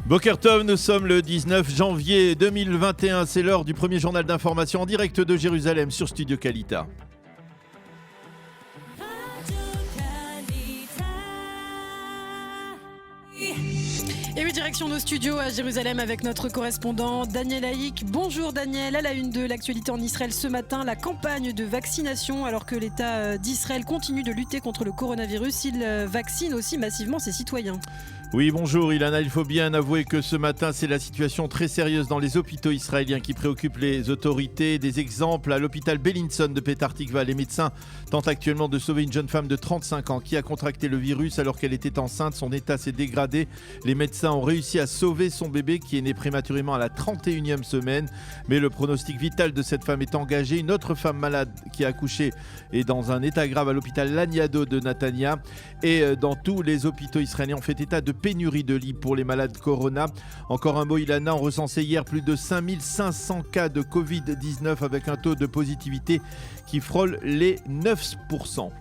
Boker Tov, nous sommes le 19 janvier 2021, c'est l'heure du premier journal d'information en direct de Jérusalem sur Studio Kalita. Et oui, direction nos studios à Jérusalem avec notre correspondant Daniel Haïk. Bonjour Daniel, à la une de l'actualité en Israël ce matin, la campagne de vaccination. Alors que l'État d'Israël continue de lutter contre le coronavirus, il vaccine aussi massivement ses citoyens. Oui, bonjour Ilana, il faut bien avouer que ce matin, c'est la situation très sérieuse dans les hôpitaux israéliens qui préoccupe les autorités. Des exemples, à l'hôpital Bellinson de Petah Tikva, les médecins tentent actuellement de sauver une jeune femme de 35 ans qui a contracté le virus alors qu'elle était enceinte. Son état s'est dégradé. Les médecins ont réussi à sauver son bébé qui est né prématurément à la 31e semaine. Mais le pronostic vital de cette femme est engagé. Une autre femme malade qui a accouché est dans un état grave à l'hôpital Laniado de Natania. Et dans tous les hôpitaux israéliens, on fait état de pénurie de lits pour les malades Corona. Encore un mot, Ilana, on recensait hier plus de 5500 cas de Covid-19 avec un taux de positivité qui frôle les 9%.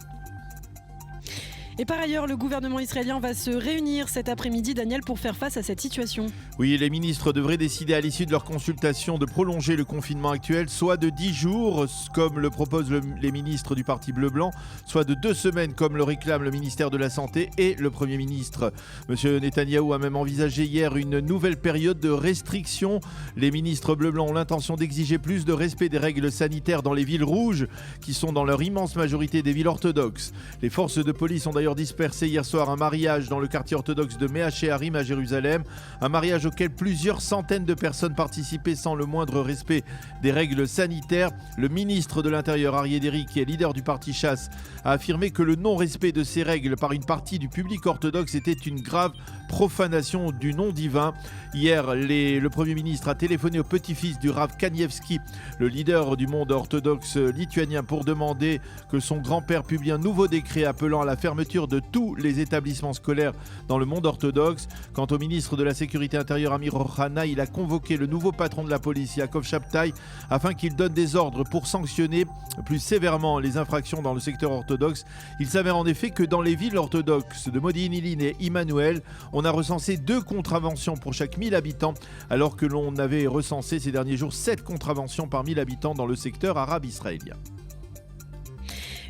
Et par ailleurs, le gouvernement israélien va se réunir cet après-midi, Daniel, pour faire face à cette situation. Oui, les ministres devraient décider à l'issue de leur consultation de prolonger le confinement actuel, soit de 10 jours, comme le proposent les ministres du Parti Bleu-Blanc, soit de 2 semaines, comme le réclame le ministère de la Santé et le Premier ministre. M. Netanyahou a même envisagé hier une nouvelle période de restriction. Les ministres Bleu-Blanc ont l'intention d'exiger plus de respect des règles sanitaires dans les villes rouges, qui sont dans leur immense majorité des villes orthodoxes. Les forces de police ont d'ailleurs dispersé hier soir un mariage dans le quartier orthodoxe de Mea Shearim à Jérusalem, un mariage auquel plusieurs centaines de personnes participaient sans le moindre respect des règles sanitaires. Le ministre de l'Intérieur, Aryeh Deri, qui est leader du parti Chasse, a affirmé que le non-respect de ces règles par une partie du public orthodoxe était une grave profanation du nom divin. Hier, le Premier ministre a téléphoné au petit-fils du Rav Kanievski, le leader du monde orthodoxe lituanien, pour demander que son grand-père publie un nouveau décret appelant à la fermeture de tous les établissements scolaires dans le monde orthodoxe. Quant au ministre de la Sécurité intérieure, Amir Ohana, il a convoqué le nouveau patron de la police, Yaakov Shabtai, afin qu'il donne des ordres pour sanctionner plus sévèrement les infractions dans le secteur orthodoxe. Il s'avère en effet que dans les villes orthodoxes de Modi'in-Ilin et Immanuel, on a recensé 2 contraventions pour chaque 1000 habitants, alors que l'on avait recensé ces derniers jours 7 contraventions par 1000 habitants dans le secteur arabe israélien.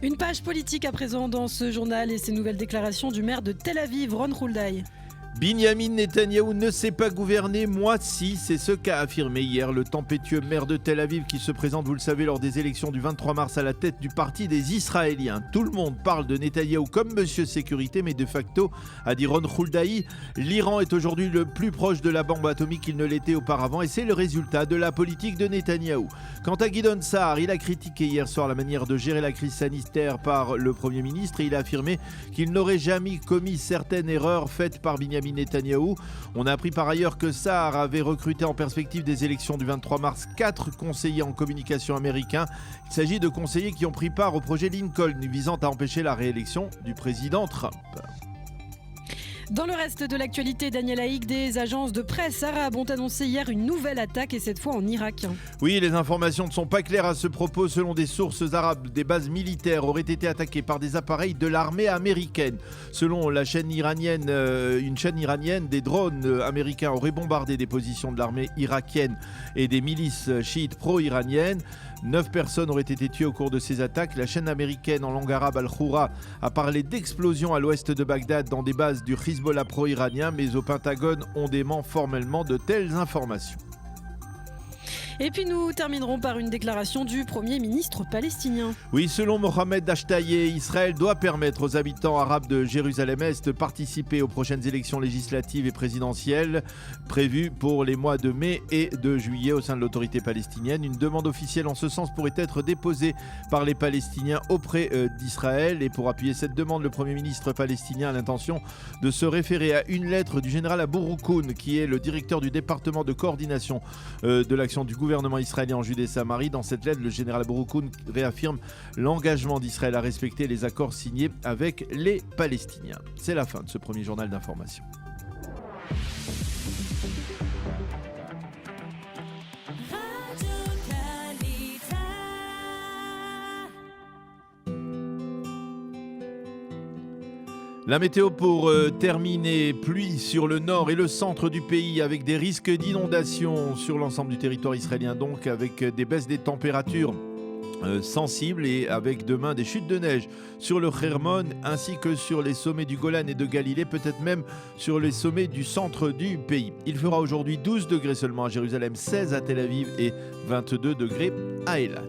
Une page politique à présent dans ce journal et ces nouvelles déclarations du maire de Tel Aviv, Ron Huldai. Binyamin Netanyahou ne sait pas gouverner, moi si, c'est ce qu'a affirmé hier le tempétueux maire de Tel Aviv qui se présente, vous le savez, lors des élections du 23 mars à la tête du parti des Israéliens. Tout le monde parle de Netanyahou comme Monsieur Sécurité, mais de facto, a dit Ron Huldai, l'Iran est aujourd'hui le plus proche de la bombe atomique qu'il ne l'était auparavant et c'est le résultat de la politique de Netanyahou. Quant à Gideon Sa'ar, il a critiqué hier soir la manière de gérer la crise sanitaire par le Premier ministre et il a affirmé qu'il n'aurait jamais commis certaines erreurs faites par Binyamin Netanyahou. On a appris par ailleurs que Sa'ar avait recruté en perspective des élections du 23 mars 4 conseillers en communication américains. Il s'agit de conseillers qui ont pris part au projet Lincoln visant à empêcher la réélection du président Trump. Dans le reste de l'actualité, Daniel Haïk, des agences de presse arabes ont annoncé hier une nouvelle attaque et cette fois en Irak. Oui, les informations ne sont pas claires à ce propos. Selon des sources arabes, des bases militaires auraient été attaquées par des appareils de l'armée américaine. Selon la chaîne iranienne, une chaîne iranienne, des drones américains auraient bombardé des positions de l'armée irakienne et des milices chiites pro-iraniennes. 9 personnes auraient été tuées au cours de ces attaques. La chaîne américaine en langue arabe Al-Khoura a parlé d'explosions à l'ouest de Bagdad dans des bases du Hezbollah pro-iranien, mais au Pentagone, on dément formellement de telles informations. Et puis nous terminerons par une déclaration du Premier ministre palestinien. Oui, selon Mohamed Dashtaye, Israël doit permettre aux habitants arabes de Jérusalem-Est de participer aux prochaines élections législatives et présidentielles prévues pour les mois de mai et de juillet au sein de l'autorité palestinienne. Une demande officielle en ce sens pourrait être déposée par les Palestiniens auprès d'Israël. Et pour appuyer cette demande, le Premier ministre palestinien a l'intention de se référer à une lettre du général Abou Roukoun, qui est le directeur du département de coordination de l'action du gouvernement israélien en Judée-Samarie. Dans cette lettre, le général Abou Roukoun réaffirme l'engagement d'Israël à respecter les accords signés avec les Palestiniens. C'est la fin de ce premier journal d'information. La météo pour terminer, pluie sur le nord et le centre du pays avec des risques d'inondation sur l'ensemble du territoire israélien, donc avec des baisses des températures sensibles et avec demain des chutes de neige sur le Hermon ainsi que sur les sommets du Golan et de Galilée, peut-être même sur les sommets du centre du pays. Il fera aujourd'hui 12 degrés seulement à Jérusalem, 16 à Tel Aviv et 22 degrés à Eilat.